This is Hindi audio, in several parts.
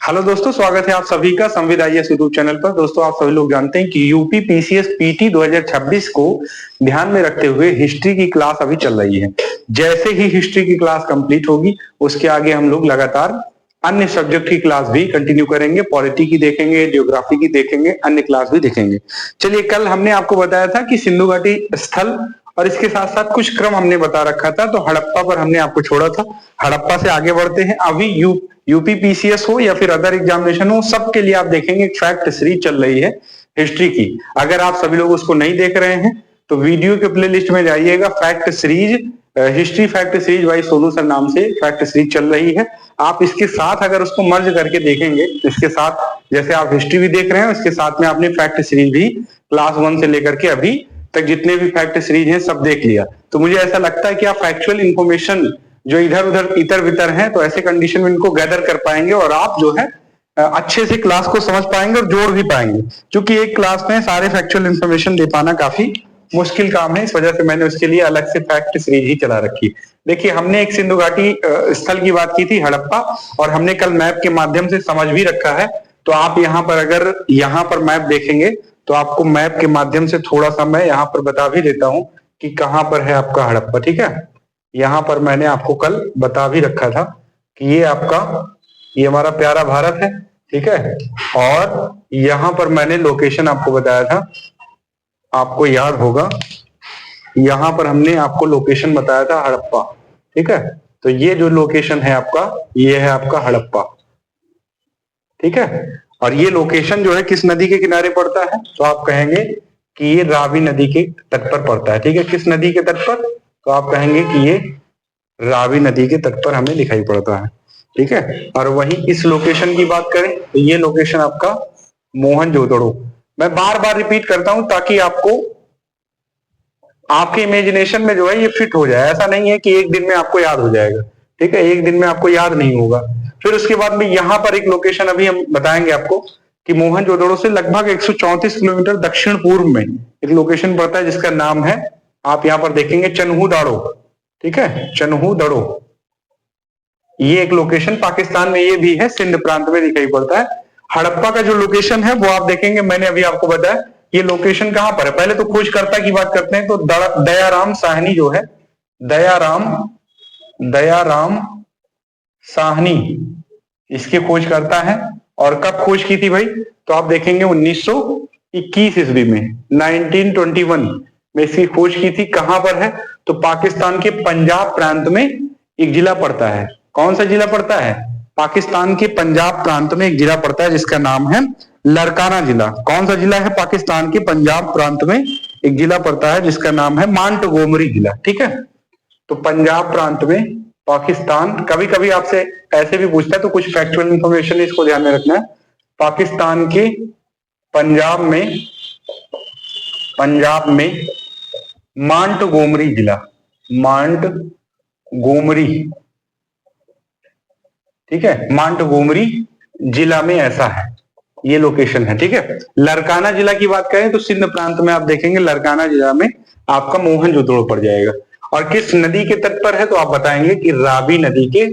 हेलो दोस्तों, स्वागत है आप सभी का संविद आईएएस यूट्यूब चैनल पर। दोस्तों, आप सभी लोग जानते हैं कि यूपी पीसीएस पीटी 2026 को ध्यान में रखते हुए हिस्ट्री की क्लास अभी चल रही है। जैसे ही हिस्ट्री की क्लास कंप्लीट होगी, उसके आगे हम लोग लगातार अन्य सब्जेक्ट की क्लास भी कंटिन्यू करेंगे। पॉलिटी की देखेंगे, ज्योग्राफी की देखेंगे, अन्य क्लास भी देखेंगे। चलिए, कल हमने आपको बताया था कि सिंधु घाटी स्थल और इसके साथ साथ कुछ क्रम हमने बता रखा था, तो हड़प्पा पर हमने आपको छोड़ा था। हड़प्पा से आगे बढ़ते हैं। अभी यूपी पीसीएस हो या फिर अदर एग्जामिनेशन हो, सबके लिए आप देखेंगे एक फैक्ट सीरीज चल रही है हिस्ट्री की। अगर आप सभी लोग उसको नहीं देख रहे हैं तो वीडियो के प्लेलिस्ट में जाइएगा। Fact series, history fact series by Sonu sir नाम से फैक्ट सीरीज चल रही है। आप इसके साथ अगर उसको मर्ज करके देखेंगे, इसके साथ जैसे आप हिस्ट्री भी देख रहे हैं, उसके साथ में आपने फैक्ट सीरीज भी क्लास 1 से लेकर के अभी तक जितने भी फैक्ट सीरीज हैं सब देख लिया। तो मुझे ऐसा लगता है कि आप फैक्चुअल इंफॉर्मेशन जो इधर उधर इतर बितर हैं, तो ऐसे कंडीशन में इनको गैदर कर पाएंगे और आप जो है अच्छे से क्लास को समझ पाएंगे और जोड़ भी पाएंगे। क्योंकि एक क्लास में सारे फैक्चुअल इंफॉर्मेशन दे पाना काफी मुश्किल काम है, इस वजह से मैंने उसके लिए अलग से फैक्ट सीरीज ही चला रखी। देखिए, हमने एक सिंधु घाटी स्थल की बात की थी, हड़प्पा, और हमने कल मैप के माध्यम से समझ भी रखा है। तो आप यहाँ पर अगर यहाँ पर मैप देखेंगे तो आपको मैप के माध्यम से थोड़ा सा मैं यहाँ पर बता भी देता हूँ कि कहाँ पर है आपका हड़प्पा। ठीक है, यहाँ पर मैंने आपको कल बता भी रखा था कि ये हमारा प्यारा भारत है। ठीक है, और यहाँ पर मैंने लोकेशन आपको बताया था, आपको याद होगा, यहाँ पर हमने आपको लोकेशन बताया था हड़प्पा। ठीक है, तो ये जो लोकेशन है आपका, ये है आपका हड़प्पा। ठीक है, और ये लोकेशन जो है किस नदी के किनारे पड़ता है, तो आप कहेंगे कि ये रावी नदी के तट पर पड़ता है। ठीक है, किस नदी के तट पर, तो आप कहेंगे कि ये रावी नदी के तट पर हमें दिखाई पड़ता है। ठीक है, और वहीं इस लोकेशन की बात करें तो ये लोकेशन आपका मोहनजोदड़ो। मैं बार बार रिपीट करता हूं ताकि आपको आपके इमेजिनेशन में जो है ये फिट हो जाए। ऐसा नहीं है कि एक दिन में आपको याद हो जाएगा। ठीक है, एक दिन में आपको याद नहीं होगा। फिर उसके बाद में यहाँ पर एक लोकेशन अभी हम बताएंगे आपको कि मोहनजोदड़ो से लगभग 134 किलोमीटर दक्षिण पूर्व में एक लोकेशन पड़ता है जिसका नाम है, आप यहाँ पर देखेंगे, चन्हू-दाड़ो। ठीक है, चन्हू-दाड़ो, ये एक लोकेशन पाकिस्तान में ये भी है, सिंध प्रांत में दिखाई पड़ता है। हड़प्पा का जो लोकेशन है वो आप देखेंगे, मैंने अभी आपको बताया ये लोकेशन कहां पर है। पहले तो खोजकर्ता की बात करते हैं, तो दयाराम साहनी जो है, दयाराम साहनी इसके खोजकर्ता है। और कब खोज की थी भाई, तो आप देखेंगे 1921 ईस्वी में, 1921 में इसकी खोज की थी। कहां पर है, तो पाकिस्तान के पंजाब प्रांत में एक जिला पड़ता है। कौन सा जिला पड़ता है, पाकिस्तान के पंजाब प्रांत में एक जिला पड़ता है जिसका नाम है लरकाना जिला। कौन सा जिला है, पाकिस्तान के पंजाब प्रांत में एक जिला पड़ता है जिसका नाम है मांटगोमरी जिला। ठीक है, तो पंजाब प्रांत में पाकिस्तान, कभी कभी आपसे ऐसे भी पूछता है तो कुछ फैक्चुअल इंफॉर्मेशन इसको ध्यान में रखना है। पाकिस्तान के पंजाब में मांटगोमरी जिला, मांटगोमरी, ठीक है, मांटगोमरी जिला में ऐसा है, ये लोकेशन है। ठीक है, लरकाना जिला की बात करें तो सिंध प्रांत में आप देखेंगे लरकाना जिला में आपका मोहनजोदड़ो पड़ जाएगा। और किस नदी के तट पर है, तो आप बताएंगे कि रावी नदी के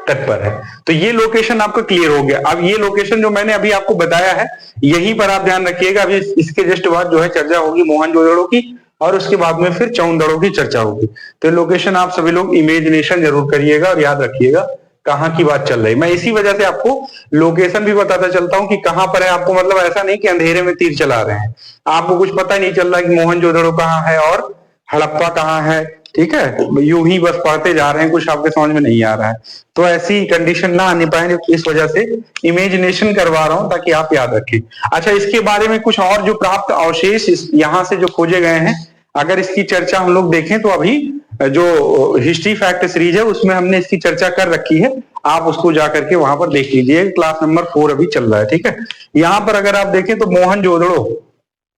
तट पर है। तो ये लोकेशन आपका क्लियर हो गया। अब ये लोकेशन जो मैंने अभी आपको बताया है, यहीं पर आप ध्यान रखिएगा। अभी इसके जस्ट बाद जो है चर्चा होगी मोहनजोदड़ो की, और उसके बाद में फिर चौंदड़ो की चर्चा होगी। तो लोकेशन आप सभी लोग इमेजिनेशन जरूर करिएगा और याद रखिएगा कहाँ की बात चल रही। मैं इसी वजह से आपको लोकेशन भी बताता चलता हूँ कि कहाँ पर है। आपको मतलब ऐसा नहीं कि अंधेरे में तीर चला रहे हैं, आपको कुछ पता ही नहीं चल रहा कि मोहनजोदड़ो कहाँ है और हड़प्पा कहाँ है। ठीक है, यूं ही बस पढ़ते जा रहे हैं, कुछ आपके समझ में नहीं आ रहा है। तो ऐसी कंडीशन ना आने पाए, इस वजह से इमेजिनेशन करवा रहा हूं ताकि आप याद रखें। अच्छा, इसके बारे में कुछ और जो प्राप्त अवशेष यहाँ से जो खोजे गए हैं, अगर इसकी चर्चा हम लोग देखें तो अभी जो हिस्ट्री फैक्ट सीरीज है उसमें हमने इसकी चर्चा कर रखी है। आप उसको जाकर के वहां पर देख लीजिए, क्लास नंबर 4 अभी चल रहा है। ठीक है, यहाँ पर अगर आप देखें तो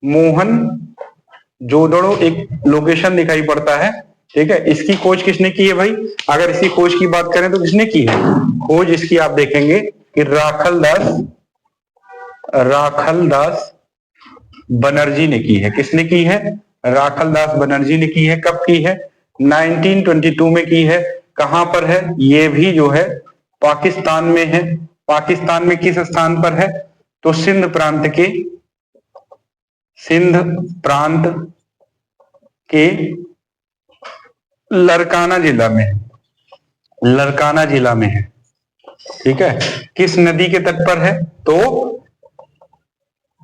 मोहनजोदड़ो एक लोकेशन दिखाई पड़ता है। ठीक है, इसकी खोज किसने की है भाई, अगर इसकी खोज की बात करें तो किसने की है खोज इसकी, आप देखेंगे कि राखलदास बनर्जी ने की है। किसने की है, राखलदास बनर्जी ने की है। कब की है, 1922 में की है। कहां पर है, ये भी जो है पाकिस्तान में है। पाकिस्तान में किस स्थान पर है? तो सिंध प्रांत के लरकाना जिला में है, लरकाना जिला में है। ठीक है, किस नदी के तट पर है? तो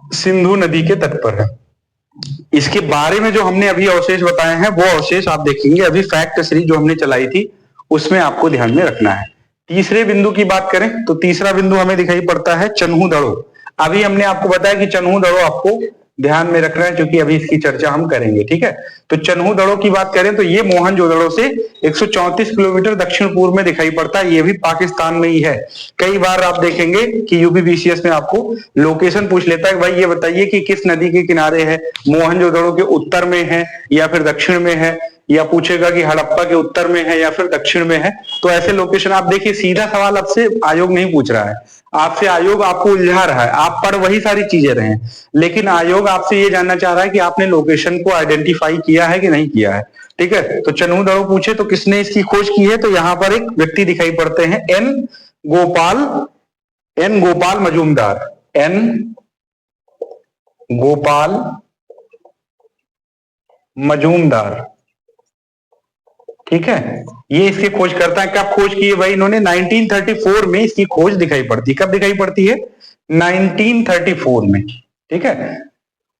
सिंधु नदी के तट पर है। इसके बारे में जो हमने अभी अवशेष बताए हैं वो अवशेष आप देखेंगे अभी फैक्ट सीरीज जो हमने चलाई थी उसमें आपको ध्यान में रखना है। तीसरे बिंदु की बात करें तो तीसरा बिंदु हमें दिखाई पड़ता है चन्हू दड़ो। अभी हमने आपको बताया कि चन्हू दड़ो आपको ध्यान में रखना है क्योंकि अभी इसकी चर्चा हम करेंगे। ठीक है, तो चन्हू दड़ो की बात करें तो ये मोहनजोदड़ो से 134 किलोमीटर दक्षिण पूर्व में दिखाई पड़ता है। ये भी पाकिस्तान में ही है। कई बार आप देखेंगे कि यूपीपीसीएस में आपको लोकेशन पूछ लेता है, भाई ये बताइए कि किस नदी के किनारे है, मोहनजोदड़ो के उत्तर में है या फिर दक्षिण में है, या पूछेगा कि हड़प्पा के उत्तर में है या फिर दक्षिण में है। तो ऐसे लोकेशन आप देखिए, सीधा सवाल आपसे आयोग नहीं पूछ रहा है, आपसे आयोग आपको उलझा रहा है। आप पढ़ वही सारी चीजें रहे हैं, लेकिन आयोग आपसे ये जानना चाह रहा है कि आपने लोकेशन को आइडेंटिफाई किया है कि नहीं किया है। ठीक है, तो चन्हू दड़ो पूछे तो किसने इसकी खोज की है? तो यहां पर एक व्यक्ति दिखाई पड़ते हैं, एन गोपाल मजूमदार, एन गोपाल मजूमदार। ठीक है, ये इसकी खोज करता है। कब खोज की है भाई इन्होंने? 1934 में इसकी खोज दिखाई पड़ती है। कब दिखाई पड़ती है? 1934 में। ठीक है,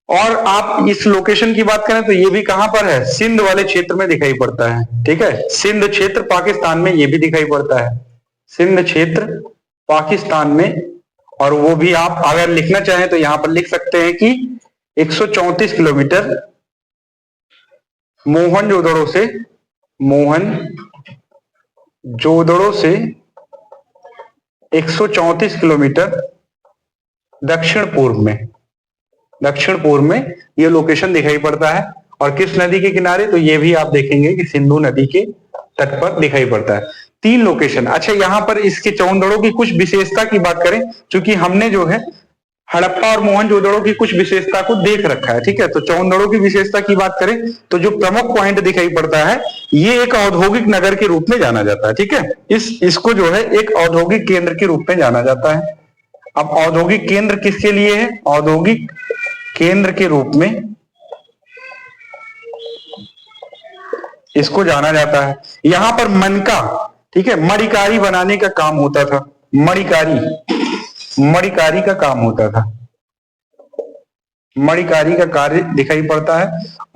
और आप इस लोकेशन की बात करें तो ये भी कहां पर है? सिंध वाले क्षेत्र में दिखाई पड़ता है। ठीक है, सिंध क्षेत्र पाकिस्तान में ये भी दिखाई पड़ता है, सिंध क्षेत्र पाकिस्तान में। और वो भी आप अगर लिखना चाहें तो यहां पर लिख सकते हैं कि 134 किलोमीटर मोहनजोदड़ो से 134 किलोमीटर दक्षिण पूर्व में ये लोकेशन दिखाई पड़ता है। और किस नदी के किनारे? तो ये भी आप देखेंगे कि सिंधु नदी के तट पर दिखाई पड़ता है। 3 लोकेशन। अच्छा, यहां पर इसके चौंदड़ों की कुछ विशेषता की बात करें, क्योंकि हमने जो है हड़प्पा और मोहनजोदड़ो की कुछ विशेषता को देख रखा है। ठीक है, तो चौंदड़ो की विशेषता की बात करें तो जो प्रमुख पॉइंट दिखाई पड़ता है, ये एक औद्योगिक नगर के रूप में जाना जाता है। ठीक है, इसको जो है एक औद्योगिक केंद्र के रूप में जाना जाता है। अब औद्योगिक केंद्र किसके लिए है? औद्योगिक केंद्र के रूप में इसको जाना जाता है। यहां पर मनका, ठीक है, मणिकारी बनाने का काम होता था, मणिकारी का काम होता था, मणिकारी का कार्य दिखाई पड़ता है।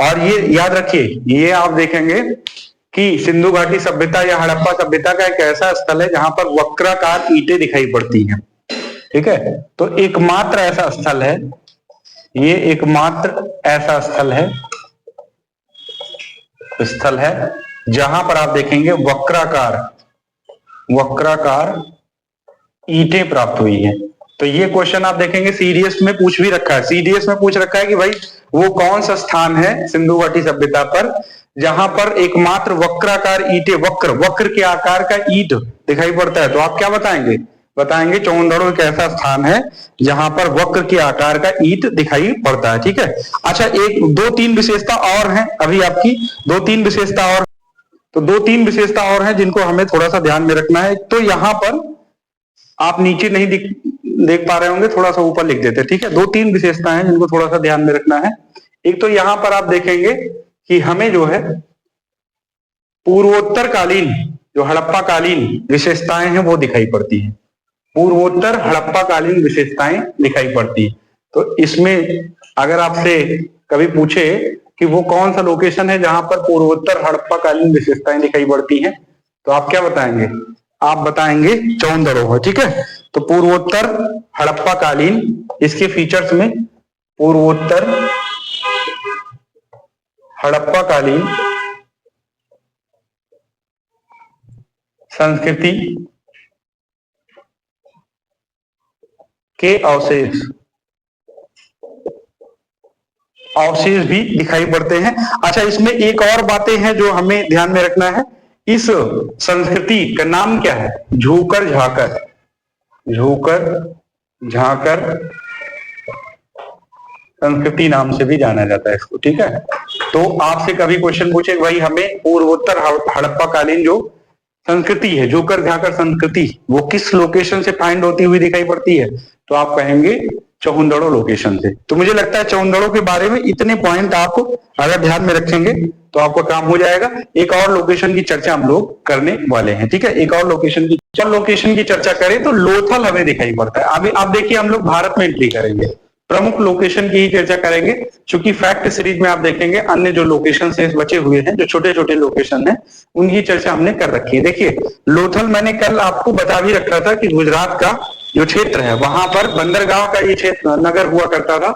और ये याद रखिए, ये आप देखेंगे कि सिंधु घाटी सभ्यता या हड़प्पा सभ्यता का एक ऐसा स्थल है जहां पर वक्राकार ईंटें दिखाई पड़ती हैं। ठीक है, तो एकमात्र ऐसा स्थल है, ये एकमात्र ऐसा स्थल है जहां पर आप देखेंगे वक्राकार ईंटें प्राप्त हुई है। तो ये क्वेश्चन आप देखेंगे सीडीएस में पूछ भी रखा है, सीडीएस में पूछ रखा है कि भाई वो कौन सा स्थान है सिंधु घाटी सभ्यता पर जहां पर एकमात्र वक्राकार ईंटें, वक्र के आकार का ईंट दिखाई पड़ता है। तो आप क्या बताएंगे? चौंदड़ो एक ऐसा स्थान है जहां पर वक्र के आकार का ईंट दिखाई पड़ता है। ठीक है, अच्छा, 2-3 विशेषता और हैं अभी आपकी, 2-3 विशेषता और, तो 2-3 विशेषता और हैं जिनको हमें थोड़ा सा ध्यान में रखना है। तो यहां पर आप नीचे नहीं देख पा रहे होंगे, थोड़ा सा ऊपर लिख देते हैं। ठीक है, 2-3 विशेषताएं हैं जिनको थोड़ा सा ध्यान में रखना है। एक तो यहां पर आप देखेंगे कि हमें जो है पूर्वोत्तर कालीन, जो हड़प्पा कालीन विशेषताएं हैं वो दिखाई पड़ती हैं, पूर्वोत्तर हड़प्पा कालीन विशेषताएं दिखाई पड़ती है। तो इसमें अगर आपसे कभी पूछे कि वो कौन सा लोकेशन है जहां पर पूर्वोत्तर हड़प्पा कालीन विशेषताएं दिखाई पड़ती हैं, तो आप क्या बताएंगे? आप बताएंगे चौंदड़ो है। ठीक है, तो पूर्वोत्तर हड़प्पा कालीन, इसके फीचर्स में पूर्वोत्तर हड़प्पा कालीन संस्कृति के अवशेष भी दिखाई पड़ते हैं। अच्छा, इसमें एक और बातें हैं जो हमें ध्यान में रखना है। इस संस्कृति का नाम क्या है? झूकर झाकर संस्कृति नाम से भी जाना जाता है इसको। ठीक है, तो आपसे कभी क्वेश्चन पूछे भाई हमें पूर्वोत्तर हड़प्पा कालीन जो संस्कृति है, जोकर झाकर संस्कृति, वो किस लोकेशन से फाइंड होती हुई दिखाई पड़ती है? तो आप कहेंगे चौहुंदड़ो लोकेशन से। तो मुझे लगता है चौहुंदड़ो के बारे में इतने पॉइंट आप अगर ध्यान में रखेंगे तो आपका काम हो जाएगा। एक और लोकेशन की चर्चा हम लोग करने वाले हैं, ठीक है। एक और लोकेशन की चर्चा करें तो लोथल हमें दिखाई पड़ता है। अभी आप देखिए, हम लोग भारत में एंट्री करेंगे, प्रमुख लोकेशन की ही चर्चा करेंगे, क्योंकि फैक्ट सीरीज में आप देखेंगे अन्य जो लोकेशन से बचे हुए हैं, जो छोटे छोटे लोकेशन हैं, उनकी चर्चा हमने कर रखी है। देखिए लोथल मैंने कल आपको बता भी रखा था कि गुजरात का जो क्षेत्र है वहां पर बंदरगाह का ये क्षेत्र नगर हुआ करता था।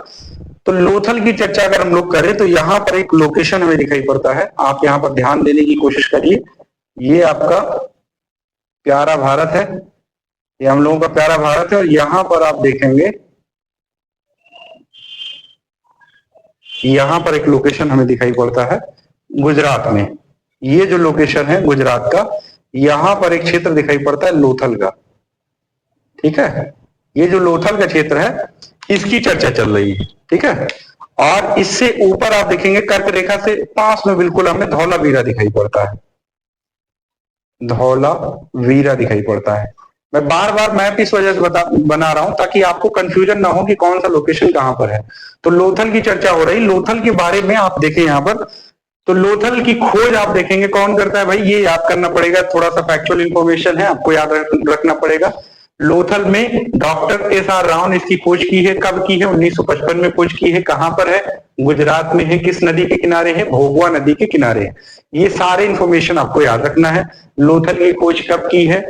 तो लोथल की चर्चा अगर हम लोग करें तो यहाँ पर एक लोकेशन हमें दिखाई पड़ता है, आप यहाँ पर ध्यान देने की कोशिश करिए। ये आपका प्यारा भारत है, ये हम लोगों का प्यारा भारत है, और यहाँ पर आप देखेंगे यहाँ पर एक लोकेशन हमें दिखाई पड़ता है गुजरात में। ये जो लोकेशन है गुजरात का, यहाँ पर एक क्षेत्र दिखाई पड़ता है लोथल का, ठीक है। ये जो लोथल का क्षेत्र है इसकी चर्चा चल रही है, ठीक है। और इससे ऊपर आप देखेंगे कर्क रेखा से पास में बिल्कुल हमें धौलावीरा दिखाई पड़ता है, धौलावीरा दिखाई पड़ता है। मैं बार बार मैप इस वजह से बना रहा हूं ताकि आपको कंफ्यूजन ना हो कि कौन सा लोकेशन कहां पर है। तो लोथल की चर्चा हो रही, लोथल के बारे में आप देखें यहाँ पर। तो लोथल की खोज आप देखेंगे कौन करता है भाई, ये याद करना पड़ेगा, थोड़ा सा फैक्चुअल इंफॉर्मेशन है, आपको याद रखना पड़ेगा। लोथल में डॉक्टर एस.आर. राव ने इसकी खोज की है। कब की है? 1955 में खोज की है। कहां पर है? गुजरात में है। किस नदी के किनारे है? भोगवा नदी के किनारे है। ये सारे इंफॉर्मेशन आपको याद रखना है। लोथल की खोज कब की है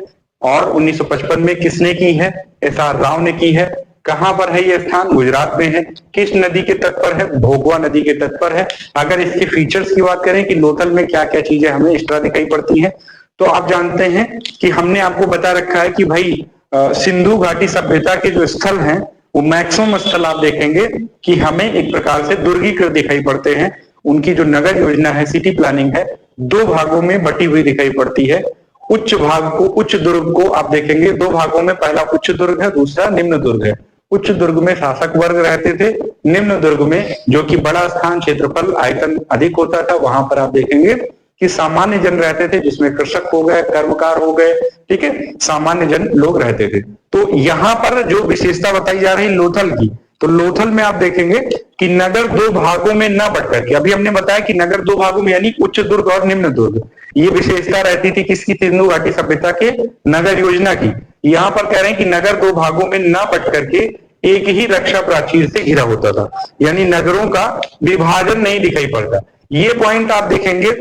और 1955 में किसने की है? एस.आर. राव ने की है। कहां पर है ये स्थान? गुजरात में है। किस नदी के तट पर है? भोगवा नदी के तट पर है। अगर इसके फीचर्स की बात करें कि लोथल में क्या क्या चीजें हमें एक्स्ट्रा दिखाई पड़ती है, तो आप जानते हैं कि हमने आपको बता रखा है कि भाई सिंधु घाटी सभ्यता के जो स्थल हैं वो मैक्सिमम स्थल आप देखेंगे कि हमें एक प्रकार से दुर्गीकृत दिखाई पड़ते हैं। उनकी जो नगर योजना है, सिटी प्लानिंग है, दो भागों में बटी हुई दिखाई पड़ती है। उच्च भाग को, उच्च दुर्ग को आप देखेंगे दो भागों में, पहला उच्च दुर्ग है, दूसरा निम्न दुर्ग है। उच्च दुर्ग में शासक वर्ग रहते थे, निम्न दुर्ग में जो कि बड़ा स्थान, क्षेत्रफल, आयतन अधिक होता था, वहां पर आप देखेंगे कि सामान्य जन रहते थे, जिसमें कृषक हो गए, कर्मकार हो गए, ठीक है, सामान्य जन लोग रहते थे। तो यहाँ पर जो विशेषता बताई जा रही लोथल की, तो लोथल में आप देखेंगे कि नगर दो भागों में न बट करके, अभी हमने बताया कि नगर दो भागों में यानी उच्च दुर्ग और निम्न दुर्ग, ये विशेषता रहती थी किसकी? सिंधु घाटी सभ्यता के नगर योजना की। यहाँ पर कह रहे हैं कि नगर दो भागों में न बट करके एक ही रक्षा प्राचीर से घिरा होता था, यानी नगरों का विभाजन नहीं दिखाई पड़ता। ये पॉइंट आप देखेंगे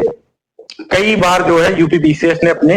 कई बार जो है यूपीपीसीएस ने अपने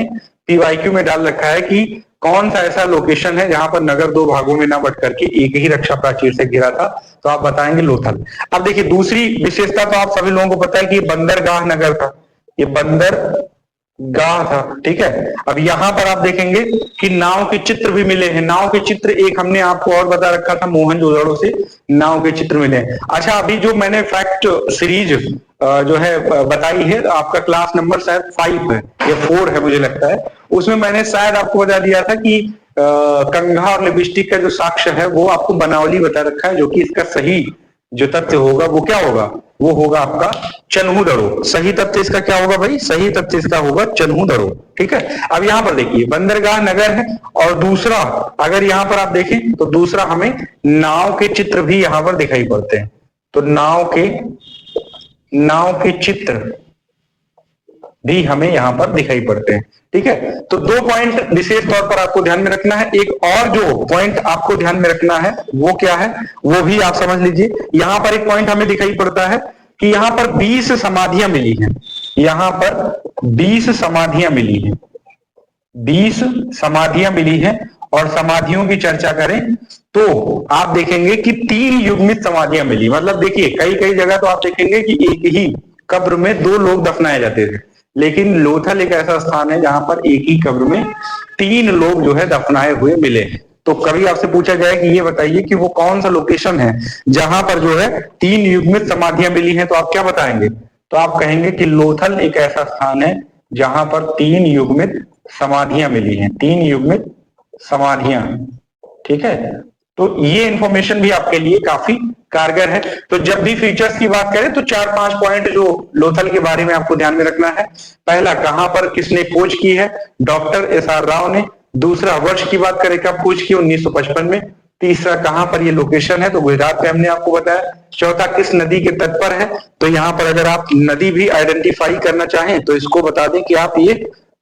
पीवाईक्यू में डाल रखा है कि कौन सा ऐसा लोकेशन है जहां पर नगर दो भागों में ना बट करके एक ही रक्षा प्राचीर से घिरा था, तो आप बताएंगे लोथल। अब देखिए दूसरी विशेषता तो आप सभी लोगों को पता है कि बंदरगाह नगर था, ये बंदरगाह था, ठीक है। अब यहां पर आप देखेंगे कि नाव के चित्र भी मिले हैं। नाव के चित्र एक हमने आपको और बता रखा था, मोहनजोदड़ो से नाव के चित्र मिले हैं। अच्छा, अभी जो मैंने फैक्ट सीरीज जो है बताई है, आपका क्लास नंबर शायद 5 है या 4 है मुझे लगता है, उसमें मैंने शायद आपको बता दिया था कि कंघा और लिपस्टिक का जो साक्ष्य है वो आपको बनावली बता रखा है, जो कि इसका सही जो तथ्य होगा वो क्या होगा? वो होगा आपका चन्हू-दड़ो। सही तथ्य इसका क्या होगा भाई? सही तथ्य इसका होगा चन्हू-दड़ो, ठीक है। अब यहाँ पर देखिए बंदरगाह नगर है, और दूसरा अगर यहाँ पर आप देखें तो दूसरा हमें नाव के चित्र भी यहाँ पर दिखाई पड़ते हैं। तो नाव के चित्र भी हमें यहां पर दिखाई पड़ते हैं, ठीक है। तो दो पॉइंट विशेष तौर पर आपको ध्यान में रखना है। एक और जो पॉइंट आपको ध्यान में रखना है वो क्या है, वो भी आप समझ लीजिए। यहां पर एक पॉइंट हमें दिखाई पड़ता है कि यहां पर 20 समाधियां मिली हैं। यहां पर 20 समाधियां मिली हैं, 20 समाधियां मिली हैं। और समाधियों की चर्चा करें तो आप देखेंगे कि 3 युग्मित समाधियां मिली। मतलब देखिए कई कई जगह तो आप देखेंगे कि एक ही कब्र में 2 लोग दफनाए जाते थे, लेकिन लोथल एक ऐसा स्थान है जहां पर एक ही कब्र में 3 लोग जो है दफनाए हुए मिले हैं। तो कभी आपसे पूछा जाए कि ये बताइए कि वो कौन सा लोकेशन है जहां पर जो है 3 युग्मित समाधियां मिली हैं, तो आप क्या बताएंगे? तो आप कहेंगे कि लोथल एक ऐसा स्थान है जहां पर 3 युग्मित समाधियां मिली हैं, 3 युग्मित समाधियां, ठीक है। तो ये इंफॉर्मेशन भी आपके लिए काफी कारगर है। तो जब भी फीचर्स की बात करें तो 4-5 पॉइंट जो लोथल के बारे में आपको ध्यान में रखना है। पहला, कहां पर किसने खोज की है, डॉक्टर एस.आर. राव ने। दूसरा, वर्ष की बात करें कब खोज की, 1955 में। तीसरा, कहां पर ये लोकेशन है, तो गुजरात में हमने आपको बताया। चौथा, किस नदी के तट पर है, तो यहाँ पर अगर आप नदी भी आइडेंटिफाई करना चाहें तो इसको बता दें कि आप ये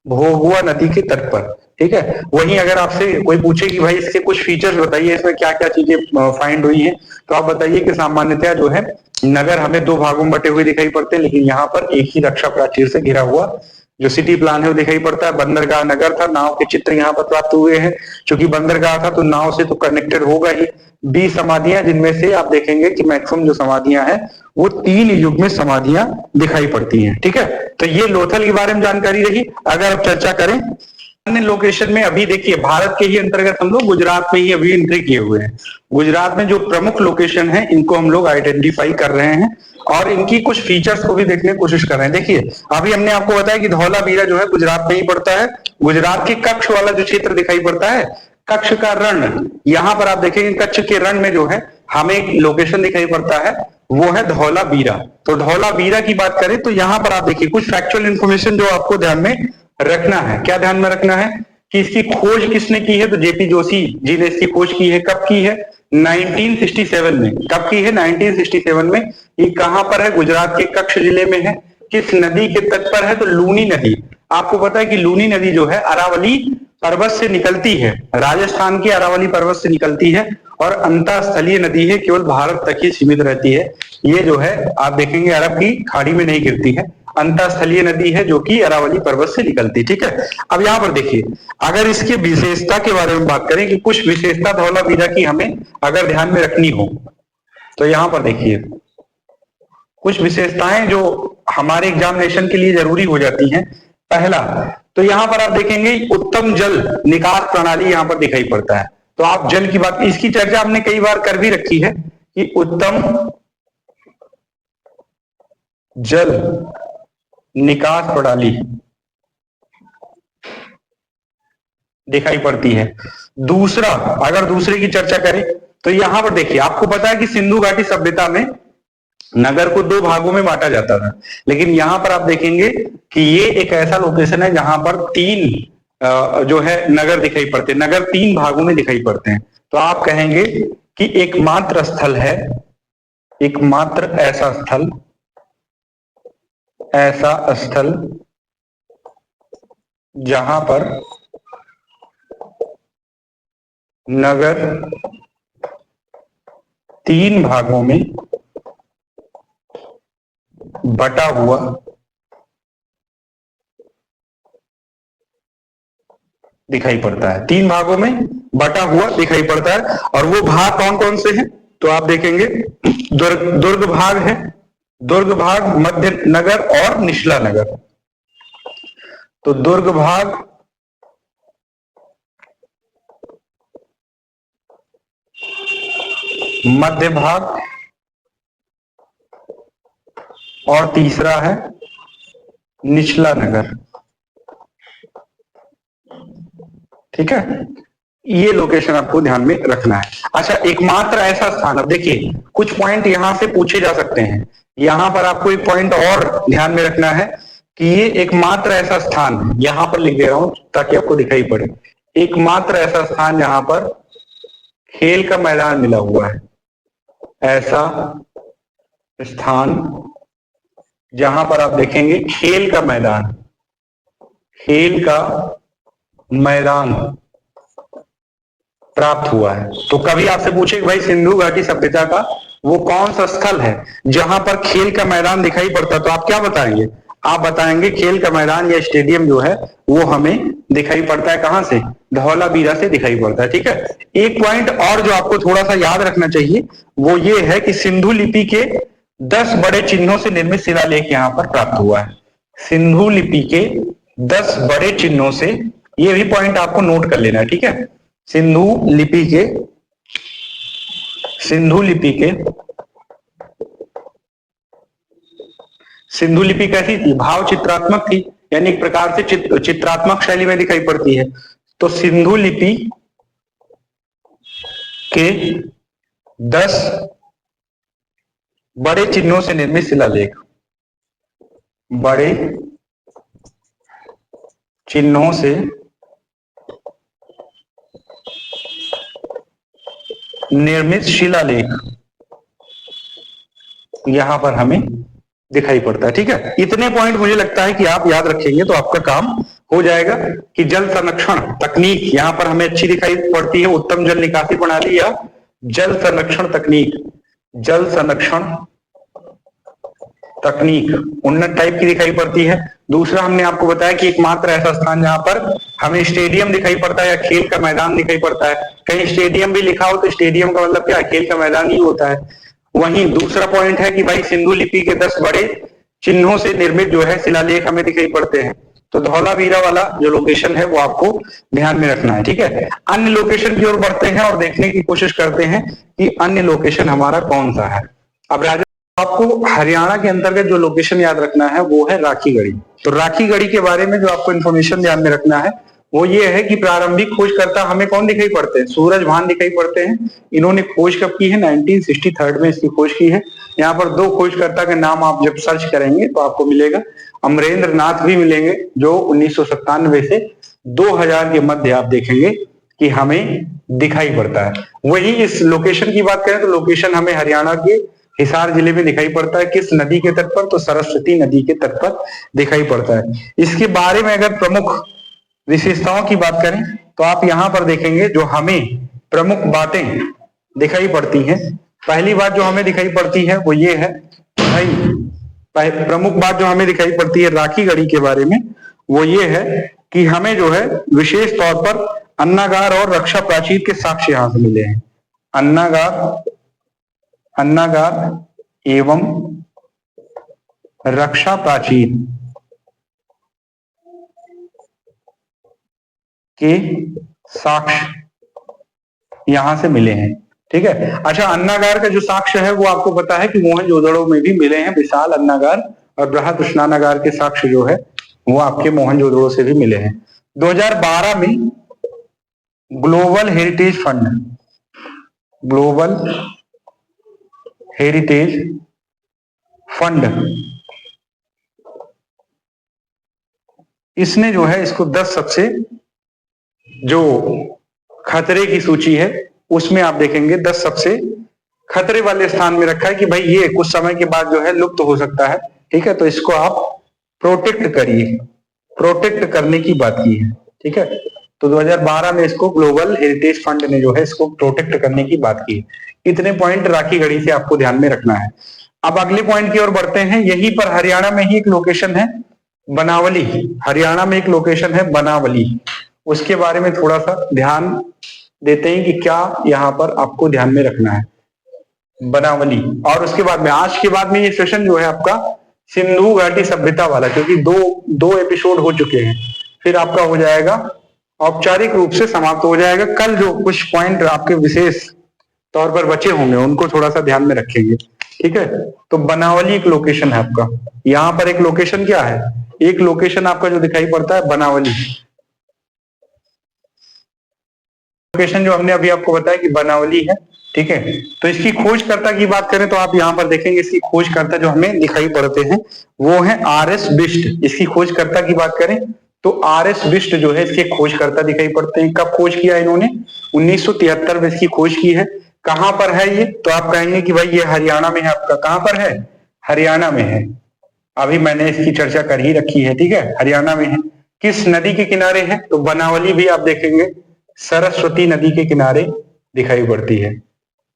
भोगुआ नदी के तट पर, ठीक है। वहीं अगर आपसे कोई पूछे कि भाई इसके कुछ फीचर्स बताइए, इसमें क्या क्या चीजें फाइंड हुई हैं, तो आप बताइए कि सामान्यतया जो है नगर हमें 2 भागों में बटे हुए दिखाई पड़ते हैं, लेकिन यहाँ पर एक ही रक्षा प्राचीर से घिरा हुआ जो सिटी प्लान है वो दिखाई पड़ता है। बंदरगाह नगर था, नाव के चित्र यहाँ पर प्राप्त हुए हैं। क्योंकि बंदरगाह था तो नाव से तो कनेक्टेड होगा ही। 20 समाधियां, जिनमें से आप देखेंगे कि मैक्सिमम जो समाधियां हैं वो 3 युग में समाधियां दिखाई पड़ती हैं, ठीक है। तो ये लोथल के बारे में जानकारी रही। अगर आप चर्चा करें अन्य लोकेशन में, अभी देखिए भारत के ही अंतर्गत हम लोग गुजरात में ही अभी एंट्री किए हुए हैं। गुजरात में जो प्रमुख लोकेशन है इनको हम लोग आइडेंटिफाई कर रहे हैं और इनकी कुछ फीचर्स को भी देखने की कोशिश कर रहे हैं। देखिए अभी हमने आपको बताया कि धौलावीरा जो है गुजरात में ही पड़ता है। गुजरात के कच्छ वाला जो क्षेत्र दिखाई पड़ता है, कच्छ का रण, यहाँ पर आप देखेंगे कच्छ के रण में जो है हमें एक लोकेशन दिखाई पड़ता है, वो है धौलावीरा। तो धौलावीरा की बात करें तो यहाँ पर आप देखिए कुछ फैक्चुअल इंफॉर्मेशन जो आपको ध्यान में रखना है। क्या ध्यान में रखना है कि इसकी खोज किसने की है, तो जेपी जोशी जी ने इसकी खोज की है। कब की है, 1967 में। कब की है, 1967 में। ये कहां पर है, गुजरात के कच्छ जिले में है। किस नदी के तट पर है, तो लूनी नदी। आपको पता है कि लूनी नदी जो है अरावली पर्वत से निकलती है, राजस्थान के अरावली पर्वत से निकलती है और अंतःस्थलीय नदी है, केवल भारत तक ही सीमित रहती है। ये जो है आप देखेंगे अरब की खाड़ी में नहीं गिरती है, अंतःस्थलीय नदी है जो कि अरावली पर्वत से निकलती, ठीक है। अब यहाँ पर देखिए अगर इसकी विशेषता के बारे में बात करें कि कुछ विशेषता धौलावीरा की हमें अगर ध्यान में रखनी हो, तो यहाँ पर देखिए कुछ विशेषताएं जो हमारे एग्जामिनेशन के लिए जरूरी हो जाती हैं। पहला, तो यहाँ पर आप देखेंगे उत्तम जल निकास प्रणाली यहाँ पर दिखाई पड़ता है। तो आप जल की बात, इसकी चर्चा हमने कई बार कर भी रखी है कि उत्तम जल निकास प्रणाली दिखाई पड़ती है। दूसरा, अगर दूसरे की चर्चा करें तो यहां पर देखिए आपको पता है कि सिंधु घाटी सभ्यता में नगर को 2 भागों में बांटा जाता था, लेकिन यहां पर आप देखेंगे कि ये एक ऐसा लोकेशन है जहां पर 3 जो है नगर दिखाई पड़ते हैं। नगर 3 भागों में दिखाई पड़ते हैं। तो आप कहेंगे कि एकमात्र स्थल है, एकमात्र ऐसा स्थल जहां पर नगर 3 भागों में बटा हुआ दिखाई पड़ता है। 3 भागों में बटा हुआ दिखाई पड़ता है। और वो भाग कौन कौन से हैं, तो आप देखेंगे दुर्ग भाग है, दुर्ग भाग, मध्य नगर और निचला नगर। तो दुर्ग भाग, मध्य भाग और तीसरा है निचला नगर, ठीक है। ये लोकेशन आपको ध्यान में रखना है। अच्छा, एकमात्र ऐसा स्थान, अब देखिए कुछ पॉइंट यहां से पूछे जा सकते हैं। यहां पर आपको एक पॉइंट और ध्यान में रखना है कि ये एकमात्र ऐसा स्थान, यहां पर लिख दे रहा हूं ताकि आपको दिखाई पड़े, एकमात्र ऐसा स्थान जहां पर खेल का मैदान मिला हुआ है, ऐसा स्थान जहां पर आप देखेंगे खेल का मैदान, खेल का मैदान प्राप्त हुआ है। तो कभी आपसे पूछे भाई सिंधु घाटी सभ्यता का वो कौन सा स्थल है जहां पर खेल का मैदान दिखाई पड़ता, तो आप क्या बताएंगे, आप बताएंगे खेल का मैदान या स्टेडियम जो है वो हमें दिखाई पड़ता है कहां से, धौलावीरा से दिखाई पड़ता है, ठीक है। एक पॉइंट और जो आपको थोड़ा सा याद रखना चाहिए वो ये है कि सिंधु लिपि के 10 बड़े चिन्हों से निर्मित शिलालेख यहां पर प्राप्त हुआ है। सिंधु लिपि के 10 बड़े चिन्हों से, ये भी पॉइंट आपको नोट कर लेना है, ठीक है। सिंधु लिपि कैसी थी, भाव चित्रात्मक थी, यानी एक प्रकार से चित्रात्मक शैली में दिखाई पड़ती है। तो सिंधु लिपि के 10 बड़े चिन्हों से निर्मित शिलालेख। बड़े चिन्हों से निर्मित शिलालेख यहां पर हमें दिखाई पड़ता है। ठीक है, इतने पॉइंट मुझे लगता है कि आप याद रखेंगे तो आपका काम हो जाएगा। कि जल संरक्षण तकनीक यहां पर हमें अच्छी दिखाई पड़ती है, उत्तम जल निकासी प्रणाली या जल संरक्षण तकनीक। जल संरक्षण तकनीक उन्नत टाइप की दिखाई पड़ती है। दूसरा हमने आपको बताया कि एकमात्र ऐसा स्थान जहां पर हमें स्टेडियम दिखाई पड़ता है या खेल का मैदान दिखाई पड़ता है। कहीं स्टेडियम भी लिखा हो तो स्टेडियम का मतलब क्या, खेल का मैदान ही होता है। वहीं दूसरा पॉइंट है कि भाई सिंधु लिपि के 10 बड़े चिन्हों से निर्मित जो है शिलालेख हमें दिखाई पड़ते हैं। तो धौलावीरा वाला जो लोकेशन है वो आपको ध्यान में रखना है। ठीक है, अन्य लोकेशन की ओर बढ़ते हैं और देखने की कोशिश करते हैं कि अन्य लोकेशन हमारा कौन सा है। अब राजा आपको हरियाणा के अंतर्गत जो लोकेशन याद रखना है वो है राखीगढ़ी। तो राखीगढ़ी के बारे में जो आपको इन्फॉर्मेशन ध्यान में रखना है वो ये है कि प्रारंभिक खोजकर्ता हमें कौन दिखाई पड़ते हैं, सूरज भान दिखाई पड़ते हैं। इन्होंने खोज कब की है, 1963 में इसकी खोज की है। यहाँ पर दो खोजकर्ता के नाम आप जब सर्च करेंगे तो आपको मिलेगा, अमरेंद्र नाथ भी मिलेंगे जो 1997 से 2000 के मध्य आप देखेंगे कि हमें दिखाई पड़ता है। वही इस लोकेशन की बात करें तो लोकेशन हमें हरियाणा के हिसार जिले में दिखाई पड़ता है। किस नदी के तट पर, तो सरस्वती नदी के तट पर दिखाई पड़ता है। इसके बारे में अगर प्रमुख विशेषताओं की बात करें तो आप यहां पर देखेंगे जो हमें प्रमुख बातें दिखाई पड़ती हैं। पहली बात जो हमें दिखाई पड़ती है वो ये है भाई, प्रमुख बात जो हमें दिखाई पड़ती है राखीगढ़ी के बारे में वो ये है कि हमें जो है विशेष तौर पर अन्नागार और रक्षा प्राचीर के साक्ष्य यहां से मिले हैं। अन्नागार एवं रक्षा प्राचीर के साक्ष्य यहां से मिले हैं। ठीक है, अच्छा अन्नागार का जो साक्ष्य है वो आपको पता है कि मोहनजोदड़ो में भी मिले हैं। विशाल अन्नागार और बृहद स्नानागार के साक्ष्य जो है वो आपके मोहनजोदड़ो से भी मिले हैं। 2012 में ग्लोबल हेरिटेज फंड इसने जो है इसको 10 सबसे जो खतरे की सूची है उसमें आप देखेंगे 10 सबसे खतरे वाले स्थान में रखा है कि भाई ये कुछ समय के बाद जो है लुप्त हो सकता है। ठीक है, तो इसको आप प्रोटेक्ट करिए, प्रोटेक्ट करने की बात की है। ठीक है, तो 2012 में इसको ग्लोबल हेरिटेज फंड ने जो है इसको प्रोटेक्ट करने की बात की है। इतने पॉइंट राखीगढ़ी से आपको ध्यान में रखना है। अब अगले पॉइंट की ओर बढ़ते हैं। यहीं पर हरियाणा में ही एक लोकेशन है बनावली। हरियाणा में एक लोकेशन है बनावली, उसके बारे में थोड़ा सा ध्यान देते हैं कि क्या यहाँ पर आपको ध्यान में रखना है। बनावली, और उसके बाद में आज के बाद में ये सेशन जो है आपका सिंधु घाटी सभ्यता वाला, क्योंकि दो एपिसोड हो चुके हैं, फिर आपका हो जाएगा औपचारिक रूप से समाप्त हो जाएगा। कल जो कुछ पॉइंट आपके विशेष तौर पर बचे होंगे उनको थोड़ा सा ध्यान में रखेंगे। ठीक है, तो बनावली एक लोकेशन है आपका। यहाँ पर एक लोकेशन क्या है, एक लोकेशन आपका जो दिखाई पड़ता है बनावली लोकेशन, जो हमने अभी आपको बताया कि बनावली है। ठीक है, तो इसकी खोजकर्ता की बात करें तो आप यहाँ पर देखेंगे इसकी खोजकर्ता जो हमें दिखाई पड़ते हैं वो है आर.एस. बिष्ट। इसकी खोजकर्ता की बात करें तो आर.एस. बिष्ट जो है इसके खोजकर्ता दिखाई पड़ते हैं। कब खोज किया इन्होंने, 1973 में इसकी खोज की है। कहां पर है ये, तो आप कहेंगे कि भाई ये हरियाणा में है। आपका कहां पर है, हरियाणा में है। अभी मैंने इसकी चर्चा कर ही रखी है। ठीक है, हरियाणा में है। किस नदी के किनारे है, तो बनावली भी आप देखेंगे सरस्वती नदी के किनारे दिखाई पड़ती है।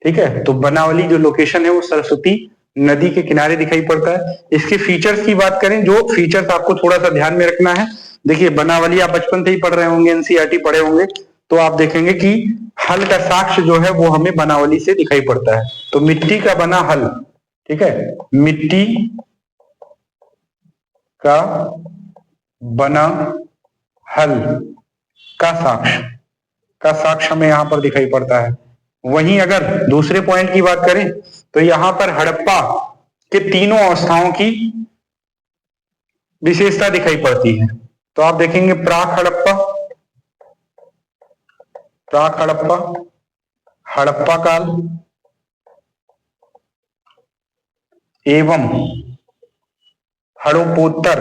ठीक है, तो बनावली जो लोकेशन है वो सरस्वती नदी के किनारे दिखाई पड़ता है। इसके फीचर्स की बात करें, जो फीचर्स आपको थोड़ा सा ध्यान में रखना है। देखिए बनावली आप बचपन से ही पढ़ रहे होंगे, एनसीईआरटी पढ़े होंगे, तो आप देखेंगे कि हल का साक्ष्य जो है वो हमें बनावली से दिखाई पड़ता है। तो मिट्टी का बना हल, ठीक है, मिट्टी का बना हल का साक्ष्य हमें यहां पर दिखाई पड़ता है। वहीं अगर दूसरे पॉइंट की बात करें तो यहां पर हड़प्पा के तीनों अवस्थाओं की विशेषता दिखाई पड़ती है। तो आप देखेंगे प्राक हड़प्पा, हड़प्पा काल एवं हड़प्पोत्तर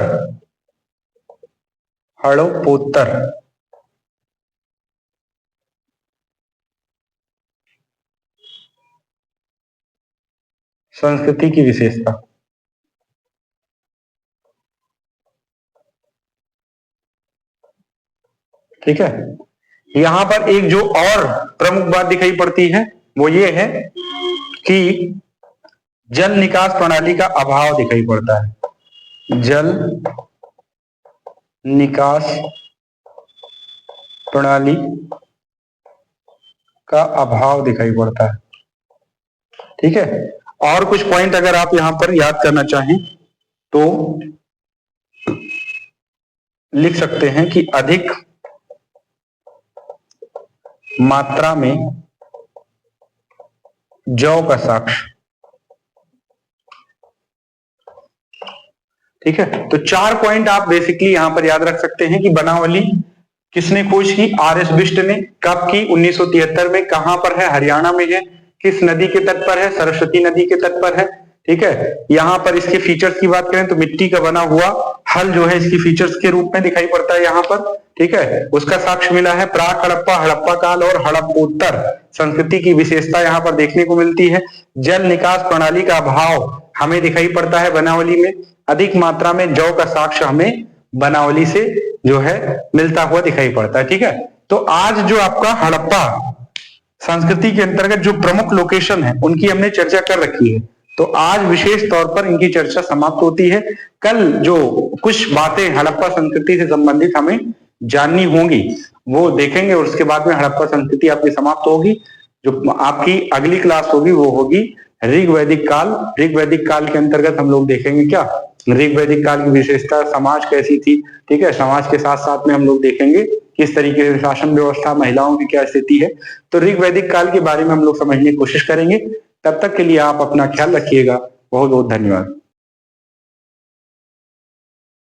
संस्कृति की विशेषता। ठीक है, यहां पर एक जो और प्रमुख बात दिखाई पड़ती है वो ये है कि जल निकास प्रणाली का अभाव दिखाई पड़ता है। जल निकास प्रणाली का अभाव दिखाई पड़ता है। ठीक है, और कुछ पॉइंट अगर आप यहां पर याद करना चाहें तो लिख सकते हैं कि अधिक मात्रा में जौ का साक्ष्य। ठीक है, तो 4 पॉइंट आप बेसिकली यहां पर याद रख सकते हैं कि बनावली किसने खोज की? आर.एस. बिष्ट ने। कब की? 1973 में। कहां पर है? हरियाणा में है। किस नदी के तट पर है? सरस्वती नदी के तट पर है। ठीक है, यहां पर इसके फीचर्स की बात करें तो मिट्टी का बना हुआ हल जो है इसकी फीचर्स के रूप में दिखाई पड़ता है यहां पर। ठीक है, उसका साक्ष्य मिला है। प्राक हड़प्पा, हड़प्पा काल और हड़प्पोत्तर संस्कृति की विशेषता यहां पर देखने को मिलती है। जल निकास प्रणाली का अभाव हमें दिखाई पड़ता है बनावली में। अधिक मात्रा में जौ का साक्ष्य हमें बनावली से जो है मिलता हुआ दिखाई पड़ता है। ठीक है, तो आज जो आपका हड़प्पा संस्कृति के अंतर्गत जो प्रमुख लोकेशन है उनकी हमने चर्चा कर रखी है। तो आज विशेष तौर पर इनकी चर्चा समाप्त होती है। कल जो कुछ बातें हड़प्पा संस्कृति से संबंधित हमें जाननी होंगी वो देखेंगे और उसके बाद में हड़प्पा संस्कृति आपकी समाप्त होगी। जो आपकी अगली क्लास होगी वो होगी ऋग वैदिक काल। ऋग वैदिक काल के अंतर्गत हम लोग देखेंगे क्या? ऋग वैदिक काल की विशेषता, समाज कैसी थी। ठीक है, समाज के साथ साथ में हम लोग देखेंगे किस तरीके से शासन व्यवस्था, महिलाओं की क्या स्थिति है। तो ऋग वैदिक काल के बारे में हम लोग समझने की कोशिश करेंगे। तब तक के लिए आप अपना ख्याल रखिएगा। बहुत बहुत धन्यवाद।